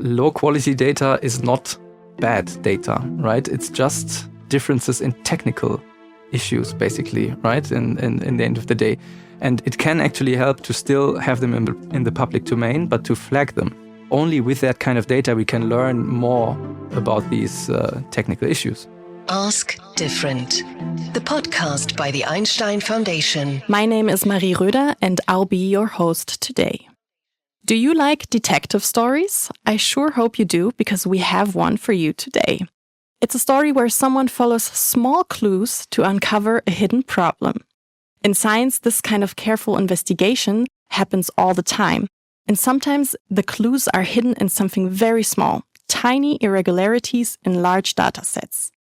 low quality data is not bad data, right? It's just differences in technical issues, basically, right? In the end of the day. And it can actually help to still have them in the public domain, but to flag them. Only with that kind of data we can learn more about these technical issues. Ask Different, the podcast by the Einstein Foundation. My name is Marie Röder and I'll be your host today. Do you like detective stories? I sure hope you do, because we have one for you today. It's a story where someone follows small clues to uncover a hidden problem. In science, this kind of careful investigation happens all the time. And sometimes the clues are hidden in something very small, tiny irregularities in large data sets.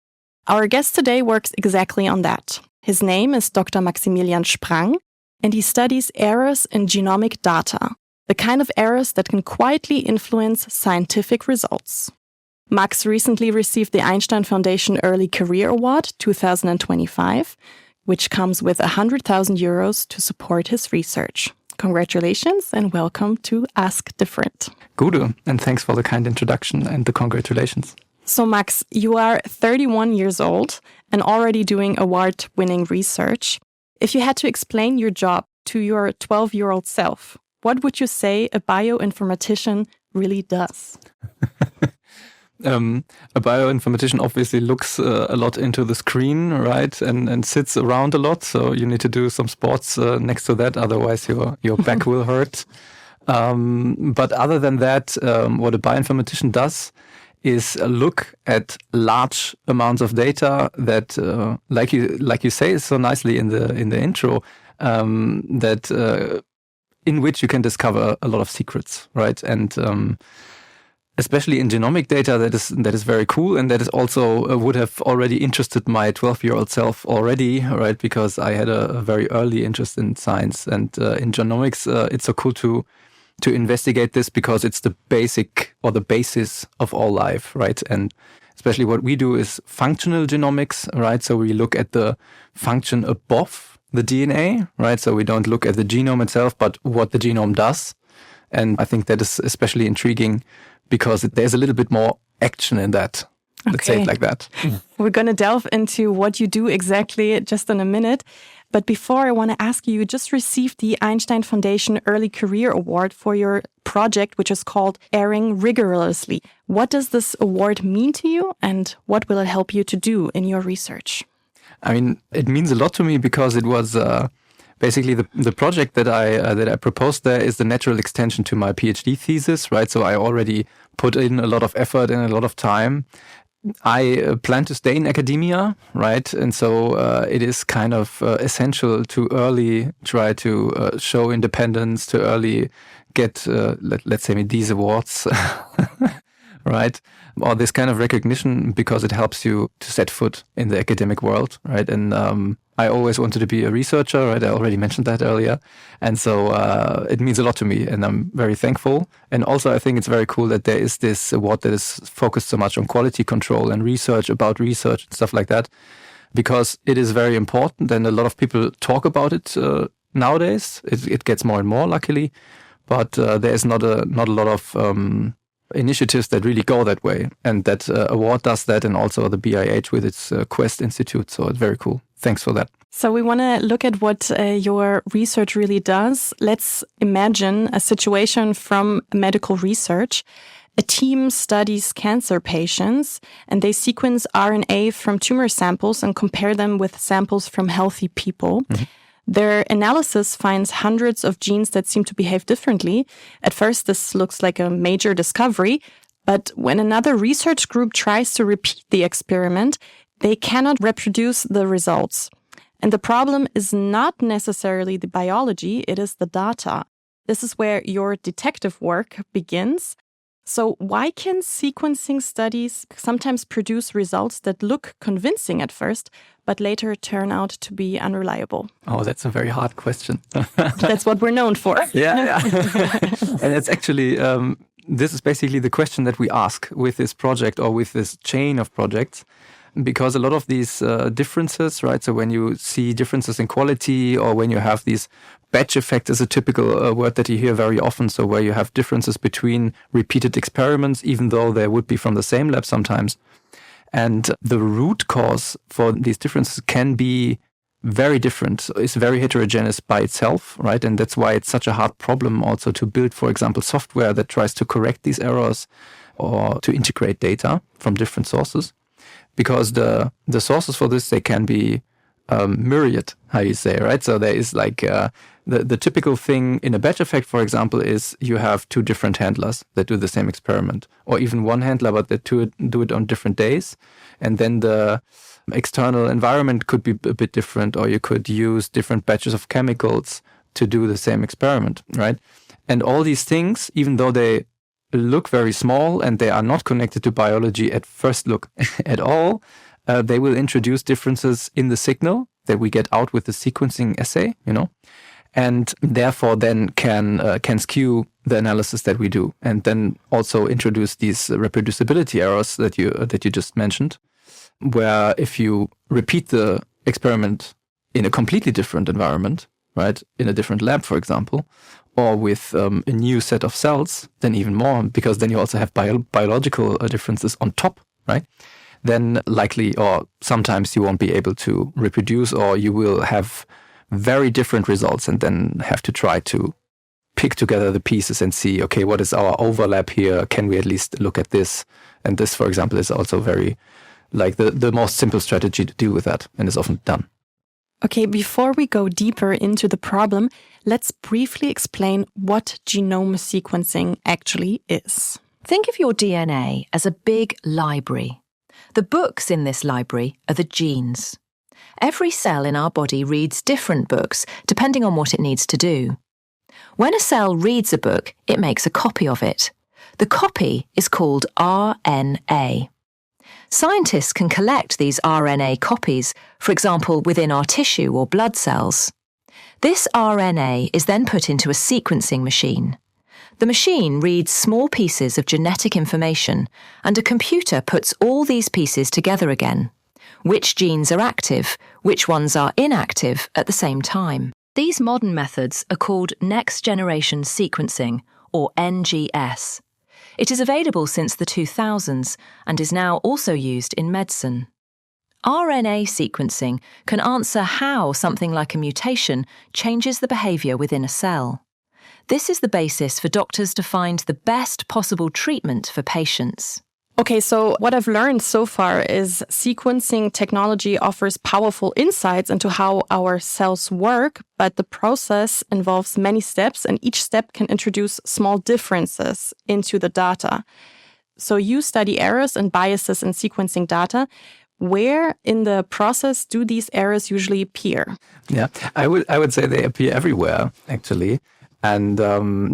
Our guest today works exactly on that. His name is Dr. Maximilian Sprang, and he studies errors in genomic data, the kind of errors that can quietly influence scientific results. Max recently received the Einstein Foundation Early Career Award 2025, which comes with €100,000 to support his research. Congratulations and welcome to Ask Different. Gute, and thanks for the kind introduction and the congratulations. So Max, you are 31 years old and already doing award-winning research. If you had to explain your job to your 12-year-old self, what would you say a bioinformatician really does? A bioinformatician obviously looks a lot into the screen, right, and sits around a lot. So you need to do some sports next to that, otherwise your back will hurt. But other than that, what a bioinformatician does is look at large amounts of data that, like you say so nicely in the intro, that in which you can discover a lot of secrets, right? And especially in genomic data, that is very cool, and that is also would have already interested my 12-year-old self already, right? Because I had a very early interest in science, and in genomics, it's so cool to investigate this because it's the basic or the basis of all life, right? And especially what we do is functional genomics, right? So we look at the function above the DNA, right? So we don't look at the genome itself, but what the genome does. And I think that is especially intriguing because there's a little bit more action in that. Let's say it like that. We're going to delve into what you do exactly just in a minute. But before, I want to ask you, you just received the Einstein Foundation Early Career Award for your project, which is called Erring Rigorously. What does this award mean to you, and what will it help you to do in your research? I mean, it means a lot to me because it was basically the project that I proposed there is the natural extension to my PhD thesis, right? So I already put in a lot of effort and a lot of time. I plan to stay in academia, right? And so it is kind of essential to early try to show independence, to early get, let's say, these awards, right? Or this kind of recognition because it helps you to set foot in the academic world, right? And I always wanted to be a researcher, right? I already mentioned that earlier. And so it means a lot to me and I'm very thankful. And also I think it's very cool that there is this award that is focused so much on quality control and research about research and stuff like that, because it is very important and a lot of people talk about it nowadays. It gets more and more, luckily, but there is not a lot of initiatives that really go that way. And that award does that, and also the BIH with its Quest Institute. So it's very cool. Thanks for that. So we want to look at what your research really does. Let's imagine a situation from medical research. A team studies cancer patients and they sequence RNA from tumor samples and compare them with samples from healthy people. Mm-hmm. Their analysis finds hundreds of genes that seem to behave differently. At first, this looks like a major discovery, but when another research group tries to repeat the experiment, they cannot reproduce the results. And the problem is not necessarily the biology, it is the data. This is where your detective work begins. So why can sequencing studies sometimes produce results that look convincing at first, but later turn out to be unreliable? Oh, that's a very hard question. That's what we're known for. Yeah. And it's actually, this is basically the question that we ask with this project or with this chain of projects. Because a lot of these differences, right? So when you see differences in quality or when you have these batch effect is a typical word that you hear very often. So where you have differences between repeated experiments, even though they would be from the same lab sometimes. And the root cause for these differences can be very different. It's very heterogeneous by itself, right? And that's why it's such a hard problem also to build, for example, software that tries to correct these errors or to integrate data from different sources. Because the sources for this, they can be myriad, how you say, right? So there is like the typical thing in a batch effect, for example, is you have two different handlers that do the same experiment, or even one handler, but they do it on different days. And then the external environment could be a bit different, or you could use different batches of chemicals to do the same experiment, right? And all these things, even though they look very small and they are not connected to biology at first look at all, they will introduce differences in the signal that we get out with the sequencing assay, and therefore then can skew the analysis that we do, and then also introduce these reproducibility errors that you just mentioned, where if you repeat the experiment in a completely different environment, right, in a different lab, for example, or with a new set of cells, then even more, because then you also have biological differences on top, right? Then likely, or sometimes you won't be able to reproduce, or you will have very different results and then have to try to pick together the pieces and see, okay, what is our overlap here? Can we at least look at this? And this, for example, is also very like the most simple strategy to deal with that, and is often done. Okay, before we go deeper into the problem, let's briefly explain what genome sequencing actually is. Think of your DNA as a big library. The books in this library are the genes. Every cell in our body reads different books depending on what it needs to do. When a cell reads a book, it makes a copy of it. The copy is called RNA. Scientists can collect these RNA copies, for example, within our tissue or blood cells. This RNA is then put into a sequencing machine. The machine reads small pieces of genetic information, and a computer puts all these pieces together again. Which genes are active, which ones are inactive at the same time. These modern methods are called next-generation sequencing, or NGS. It is available since the 2000s and is now also used in medicine. RNA sequencing can answer how something like a mutation changes the behaviour within a cell. This is the basis for doctors to find the best possible treatment for patients. Okay, so what I've learned so far is sequencing technology offers powerful insights into how our cells work, but the process involves many steps, and each step can introduce small differences into the data. So you study errors and biases in sequencing data. Where in the process do these errors usually appear? Yeah, I would say they appear everywhere, actually. And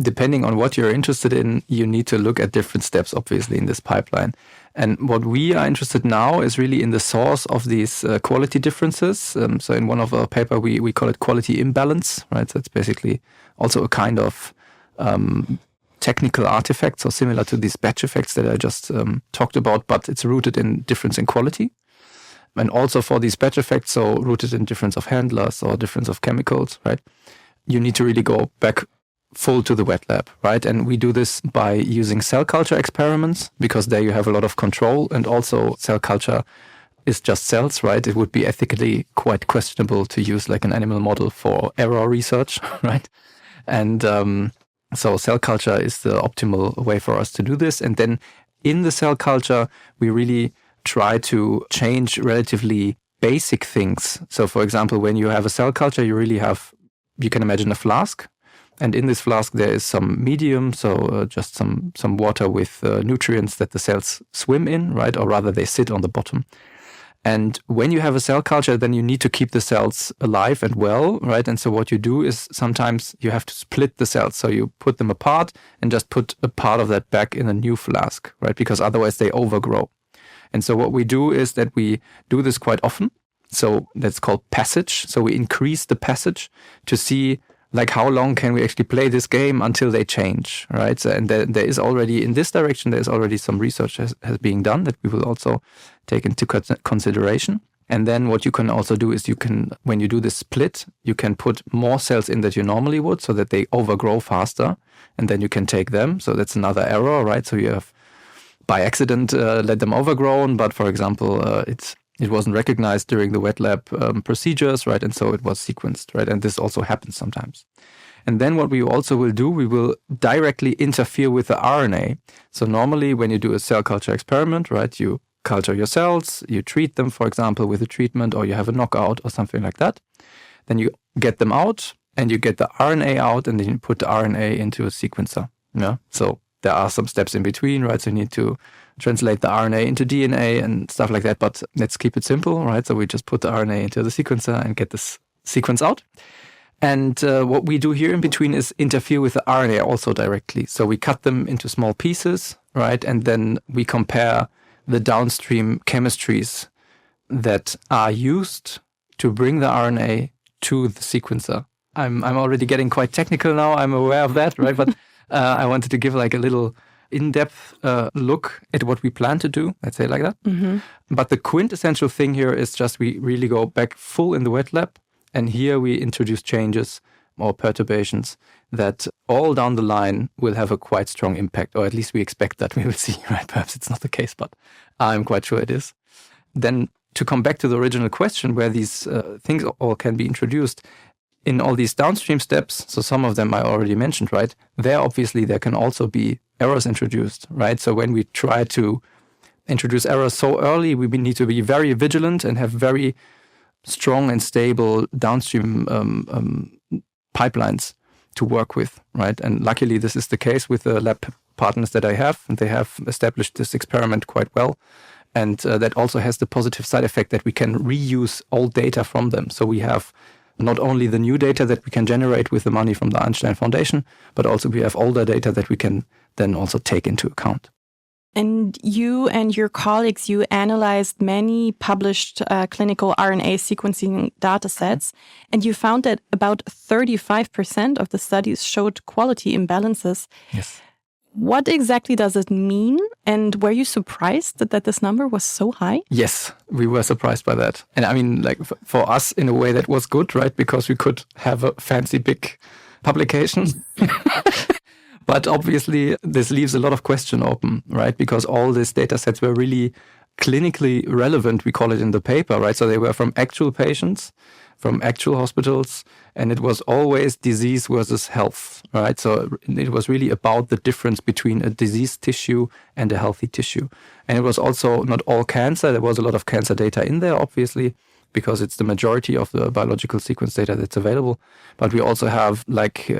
depending on what you're interested in, you need to look at different steps, obviously, in this pipeline. And what we are interested now is really in the source of these quality differences. So in one of our paper, we call it quality imbalance, right? So it's basically also a kind of technical artifact, so similar to these batch effects that I just talked about, but it's rooted in difference in quality. And also for these batch effects, so rooted in difference of handlers or difference of chemicals, right? You need to really go back full to the wet lab, right? And we do this by using cell culture experiments, because there you have a lot of control, and also cell culture is just cells, right? It would be ethically quite questionable to use like an animal model for error research, right? And so cell culture is the optimal way for us to do this. And then in the cell culture, we really try to change relatively basic things. So for example, when you have a cell culture, you can imagine a flask. And in this flask, there is some medium, so just some water with nutrients that the cells swim in, right? Or rather, they sit on the bottom. And when you have a cell culture, then you need to keep the cells alive and well, right? And so what you do is sometimes you have to split the cells. So you put them apart and just put a part of that back in a new flask, right? Because otherwise they overgrow. And so what we do is that we do this quite often. So that's called passage. So we increase the passage to see like how long can we actually play this game until they change, right? So, and there is already, in this direction, there's already some research has being done that we will also take into consideration. And then what you can also do is when you do this split, you can put more cells in that you normally would so that they overgrow faster. And then you can take them. So that's another error, right? So you have by accident let them overgrown. But for example, it wasn't recognized during the wet lab procedures, right? And so it was sequenced, right? And this also happens sometimes. And then what we also will do, we will directly interfere with the RNA. So normally when you do a cell culture experiment, right, you culture your cells, you treat them, for example, with a treatment, or you have a knockout or something like that. Then you get them out and you get the RNA out and then you put the RNA into a sequencer. Yeah. So there are some steps in between, right? So you need to translate the RNA into DNA and stuff like that. But let's keep it simple, right? So we just put the RNA into the sequencer and get this sequence out. And what we do here in between is interfere with the RNA also directly. So we cut them into small pieces, right? And then we compare the downstream chemistries that are used to bring the RNA to the sequencer. I'm already getting quite technical now. I'm aware of that, right? But I wanted to give like a little in-depth look at what we plan to do, let's say like that. Mm-hmm. But the quintessential thing here is just we really go back full in the wet lab. And here we introduce changes or perturbations that all down the line will have a quite strong impact, or at least we expect that we will see, right? Perhaps it's not the case, but I'm quite sure it is. Then to come back to the original question where these things all can be introduced, in all these downstream steps, so some of them I already mentioned, right? There can also be errors introduced, right? So when we try to introduce errors so early, we need to be very vigilant and have very strong and stable downstream pipelines to work with, right? And luckily, this is the case with the lab partners that I have. And they have established this experiment quite well. And that also has the positive side effect that we can reuse old data from them. So we have not only the new data that we can generate with the money from the Einstein Foundation, but also we have older data that we can then also take into account. And you and your colleagues, you analyzed many published clinical RNA sequencing datasets, and you found that about 35% of the studies showed quality imbalances. Yes. What exactly does it mean? And were you surprised that this number was so high? Yes, we were surprised by that. And I mean, like for us, in a way, that was good, right? Because we could have a fancy big publication. But obviously, this leaves a lot of question open, right? Because all these data sets were really clinically relevant, we call it in the paper, right? So they were from actual patients, from actual hospitals, and it was always disease versus health, right? So it was really about the difference between a diseased tissue and a healthy tissue. And it was also not all cancer. There was a lot of cancer data in there, obviously, because it's the majority of the biological sequence data that's available. But we also have like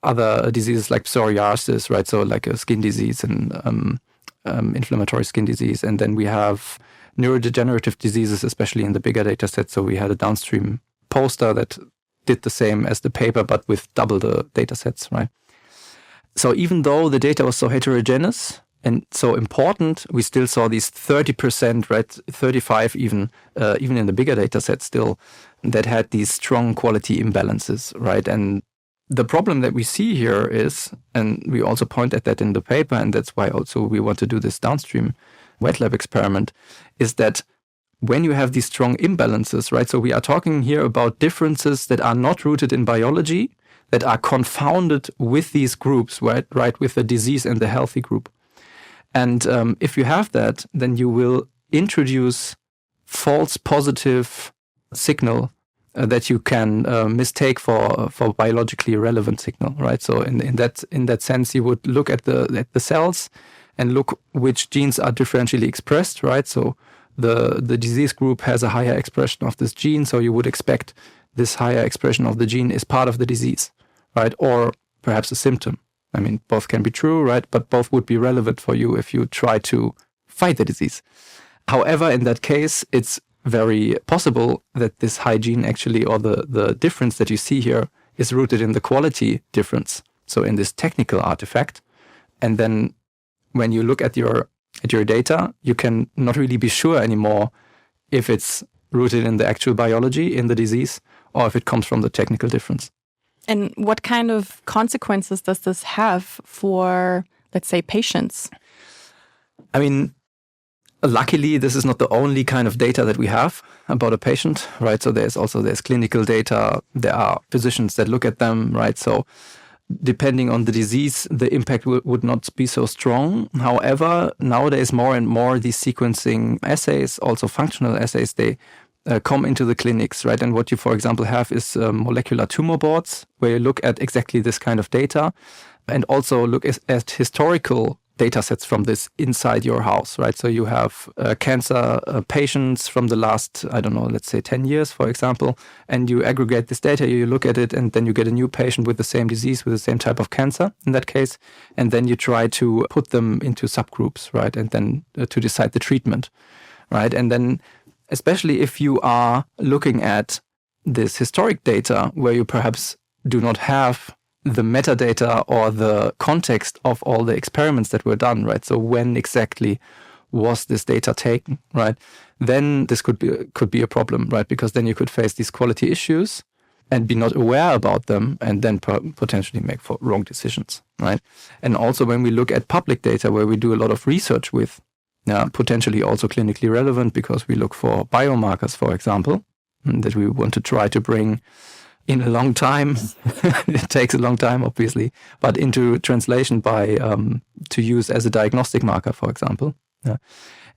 other diseases like psoriasis, right? So like a skin disease and inflammatory skin disease. And then we have neurodegenerative diseases, especially in the bigger data set. So we had a downstream poster that did the same as the paper, but with double the data sets, right? So even though the data was so heterogeneous and so important, we still saw these 30%, right? 35 even in the bigger data set still, that had these strong quality imbalances, right? And the problem that we see here is, and we also point at that in the paper, and that's why also we want to do this downstream wet lab experiment, is that when you have these strong imbalances, right? So we are talking here about differences that are not rooted in biology, that are confounded with these groups, right? With the disease and the healthy group. And if you have that, then you will introduce false positive signal that you can mistake for biologically relevant signal, right? So in that sense, you would look at the cells and look which genes are differentially expressed, right? So the disease group has a higher expression of this gene, so you would expect this higher expression of the gene is part of the disease, right? Or perhaps a symptom. I mean, both can be true, right? But both would be relevant for you if you try to fight the disease. However, in that case, it's very possible that this high gene actually, or the difference that you see here, is rooted in the quality difference. So in this technical artifact. And then when you look at your data, you can not really be sure anymore if it's rooted in the actual biology, in the disease, or if it comes from the technical difference. And what kind of consequences does this have for, let's say, patients? I mean, Luckily, this is not the only kind of data that we have about a patient, right? So there's clinical data. There are physicians that look at them, right? So depending on the disease, the impact would not be so strong. However, nowadays more and more these sequencing assays, also functional assays, they come into the clinics, right? And what you, for example, have is molecular tumor boards where you look at exactly this kind of data and also look at historical data sets from this inside your house, right? So you have cancer patients from the last, I don't know, let's say 10 years, for example, and you aggregate this data, you look at it, and then you get a new patient with the same disease, with the same type of cancer in that case, and then you try to put them into subgroups, right? And then to decide the treatment, right? And then especially if you are looking at this historic data where you perhaps do not have the metadata or the context of all the experiments that were done, right? So when exactly was this data taken, right? Then this could be a problem, right? Because then you could face these quality issues and be not aware about them and then potentially make wrong decisions, right? And also when we look at public data where we do a lot of research with, potentially also clinically relevant because we look for biomarkers, for example, that we want to try to bring in a long time. It takes a long time, obviously, but into translation by to use as a diagnostic marker, for example. Yeah.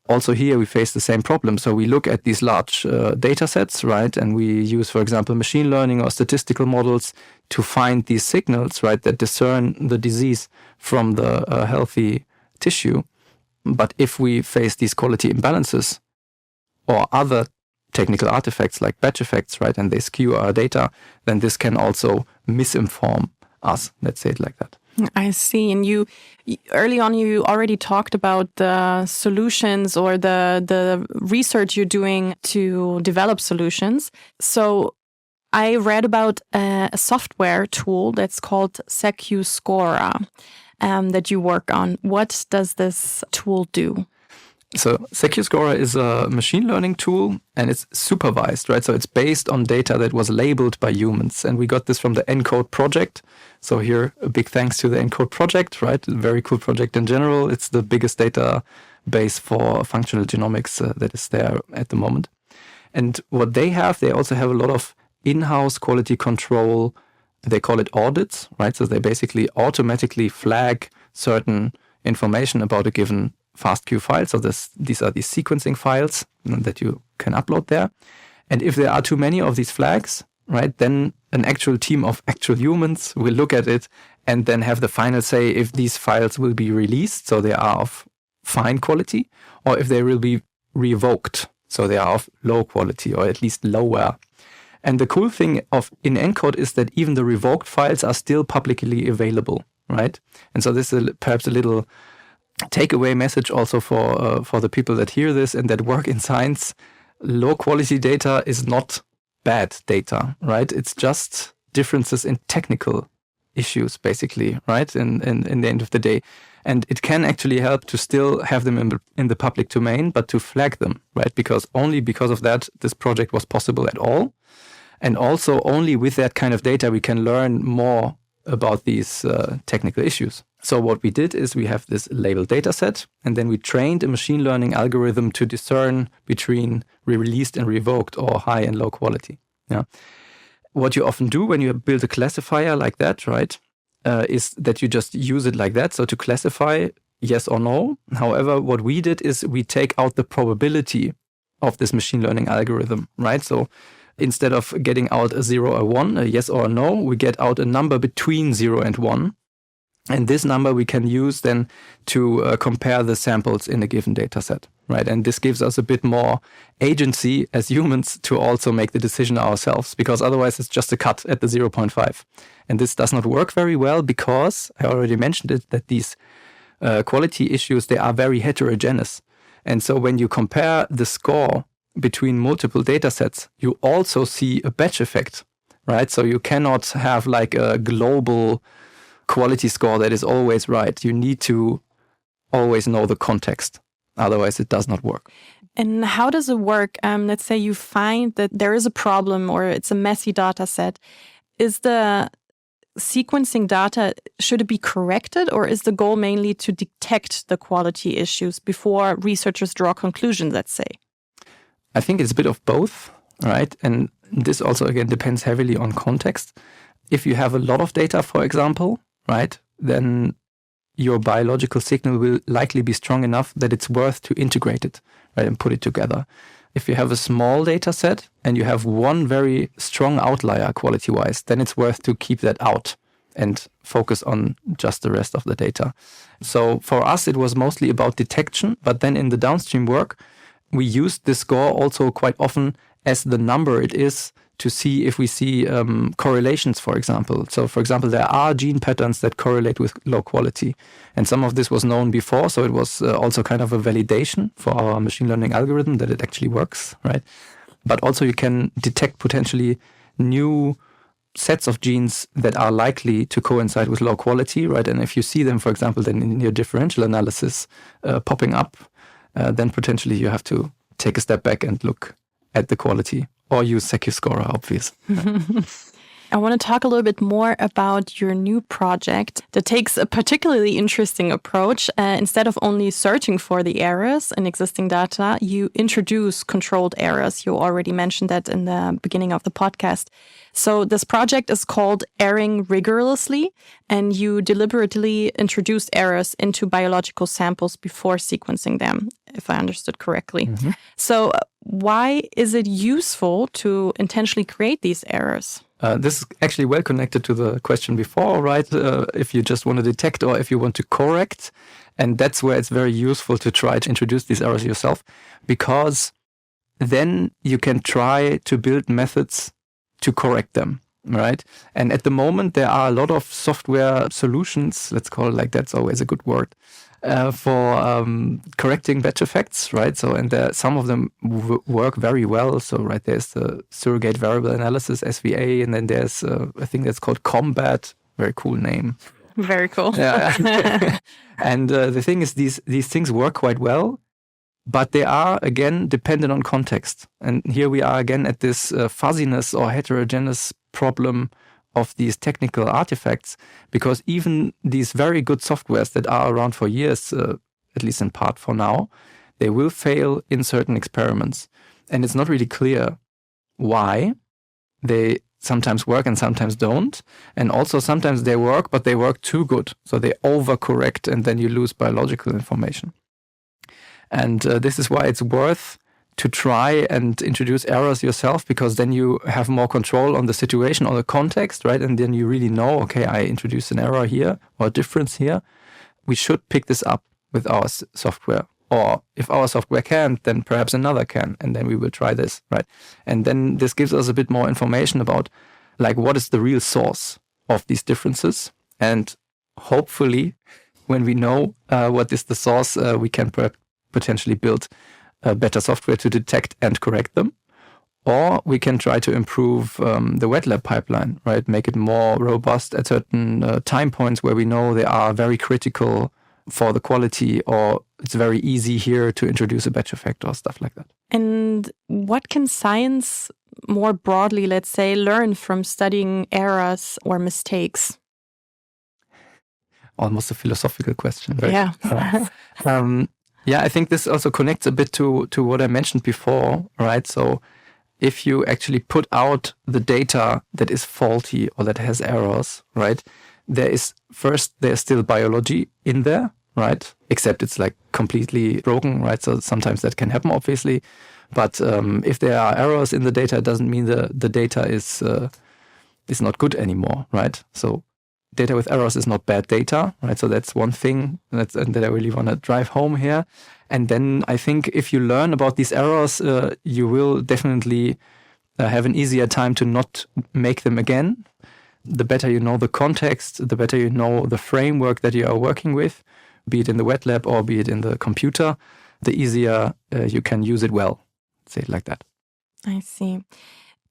Also here we face the same problem. So we look at these large data sets, right? And we use, for example, machine learning or statistical models to find these signals, right, that discern the disease from the healthy tissue. But if we face these quality imbalances or other technical artifacts like batch effects, right, and they skew our data, then this can also misinform us. Let's say it like that. I see. And you early on, you already talked about the solutions or the research you're doing to develop solutions. So I read about a software tool that's called SecuScora that you work on. What does this tool do? So SecuScora is a machine learning tool and it's supervised, right? So it's based on data that was labeled by humans. And we got this from the ENCODE project. So here, a big thanks to the ENCODE project, right? A very cool project in general. It's the biggest database for functional genomics that is there at the moment. And what they also have a lot of in-house quality control. They call it audits, right? So they basically automatically flag certain information about a given FASTQ file. So these are these sequencing files that you can upload there. And if there are too many of these flags, right, then an actual team of actual humans will look at it and then have the final say if these files will be released, so they are of fine quality, or if they will be revoked, so they are of low quality or at least lower. And the cool thing in ENCODE is that even the revoked files are still publicly available, right? And so this is perhaps a little takeaway message also for the people that hear this and that work in science. Low quality data is not bad data, right? It's just differences in technical issues, basically, right? In the end of the day. And it can actually help to still have them in the public domain, but to flag them, right? Because only because of that, this project was possible at all. And also only with that kind of data, we can learn more about these technical issues. So what we did is we have this labeled data set, and then we trained a machine learning algorithm to discern between released and revoked or high and low quality. Yeah. What you often do when you build a classifier like that, right, is that you just use it like that. So to classify yes or no. However, what we did is we take out the probability of this machine learning algorithm, right? So instead of getting out a 0 or 1, a yes or a no, we get out a number between 0 and 1. And this number we can use then to compare the samples in a given data set, right? And this gives us a bit more agency as humans to also make the decision ourselves, because otherwise it's just a cut at the 0.5. And this does not work very well because, I already mentioned it, that these quality issues, they are very heterogeneous. And so when you compare the score between multiple data sets, you also see a batch effect, right? So you cannot have like a global quality score that is always right. You need to always know the context. Otherwise, it does not work. And how does it work? Let's say you find that there is a problem or it's a messy data set. Is the sequencing data, should it be corrected, or is the goal mainly to detect the quality issues before researchers draw conclusions, let's say? I think it's a bit of both, right? And this also, again, depends heavily on context. If you have a lot of data, for example, right, then your biological signal will likely be strong enough that it's worth to integrate it, right, and put it together. If you have a small data set and you have one very strong outlier quality-wise, then it's worth to keep that out and focus on just the rest of the data. So for us, it was mostly about detection, but then in the downstream work, we used this score also quite often as the number it is to see if we see correlations, for example. So, for example, there are gene patterns that correlate with low quality. And some of this was known before, so it was also kind of a validation for our machine learning algorithm that it actually works, right? But also you can detect potentially new sets of genes that are likely to coincide with low quality, right? And if you see them, for example, then in your differential analysis popping up, then potentially you have to take a step back and look at the quality. Or use SecuScorer, obviously. I want to talk a little bit more about your new project that takes a particularly interesting approach. Instead of only searching for the errors in existing data, you introduce controlled errors. You already mentioned that in the beginning of the podcast. So this project is called Erring Rigorously, and you deliberately introduced errors into biological samples before sequencing them, if I understood correctly. Mm-hmm. So why is it useful to intentionally create these errors? This is actually well connected to the question before, right? If you just want to detect or if you want to correct. And that's where it's very useful to try to introduce these errors yourself, because then you can try to build methods to correct them, right? And at the moment, there are a lot of software solutions, let's call it like that, it's always a good word, for correcting batch effects, right? So, and some of them work very well. So, right, there's the surrogate variable analysis, SVA, and then there's a thing that's called Combat, very cool name. Very cool. Yeah. And the thing is, these things work quite well, but they are, again, dependent on context. And here we are again at this fuzziness or heterogeneous problem of these technical artifacts, because even these very good softwares that are around for years, at least in part for now, they will fail in certain experiments. And it's not really clear why. They sometimes work and sometimes don't. And also sometimes they work, but they work too good. So they overcorrect and then you lose biological information. And this is why it's worth to try and introduce errors yourself, because then you have more control on the situation or the context, right? And then you really know, okay, I introduced an error here or a difference here. We should pick this up with our software. Or if our software can't, then perhaps another can. And then we will try this, right? And then this gives us a bit more information about, like, what is the real source of these differences. And hopefully, when we know what is the source, we can potentially build better software to detect and correct them. Or we can try to improve the wet lab pipeline, right? Make it more robust at certain time points where we know they are very critical for the quality, or it's very easy here to introduce a batch effect or stuff like that. And what can science more broadly, let's say, learn from studying errors or mistakes? Almost a philosophical question, right? Yeah. Yeah, I think this also connects a bit to what I mentioned before, right? So if you actually put out the data that is faulty or that has errors, right, there's still biology in there, right? Except it's like completely broken, right? So sometimes that can happen, obviously. But if there are errors in the data, it doesn't mean the data is not good anymore, right? So data with errors is not bad data, right? So that's one thing that I really want to drive home here. And then I think if you learn about these errors, you will definitely have an easier time to not make them again. The better you know the context, the better you know the framework that you are working with, be it in the wet lab or be it in the computer, the easier you can use it well. Say it like that. I see.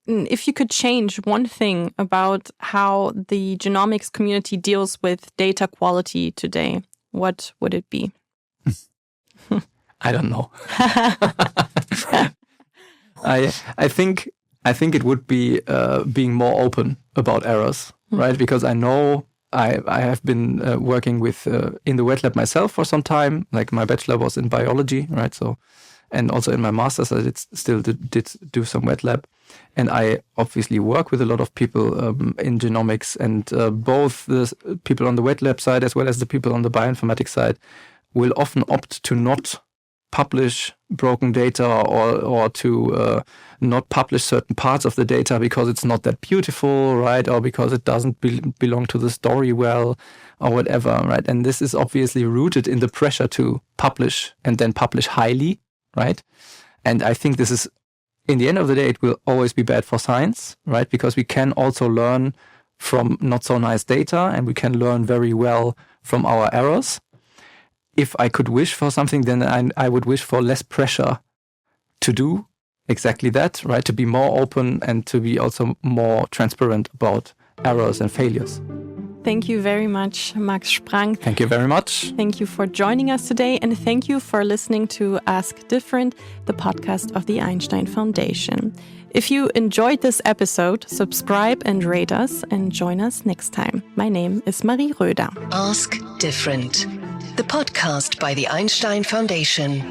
If you could change one thing about how the genomics community deals with data quality today, what would it be? I don't know. I think it would be being more open about errors, right? Because I know I have been working with in the wet lab myself for some time. Like my bachelor was in biology, right? So, and also in my master's, I did do some wet lab. And I obviously work with a lot of people in genomics, and both the people on the wet lab side as well as the people on the bioinformatics side will often opt to not publish broken data or to not publish certain parts of the data because it's not that beautiful, right? Or because it doesn't belong to the story well or whatever, right? And this is obviously rooted in the pressure to publish and then publish highly, right? And I think this is, in the end of the day, it will always be bad for science, right? Because we can also learn from not so nice data, and we can learn very well from our errors. If I could wish for something, then I would wish for less pressure to do exactly that, right? To be more open and to be also more transparent about errors and failures. Thank you very much, Max Sprang. Thank you very much. Thank you for joining us today, and thank you for listening to Ask Different, the podcast of the Einstein Foundation. If you enjoyed this episode, subscribe and rate us, and join us next time. My name is Marie Röder. Ask Different, the podcast by the Einstein Foundation.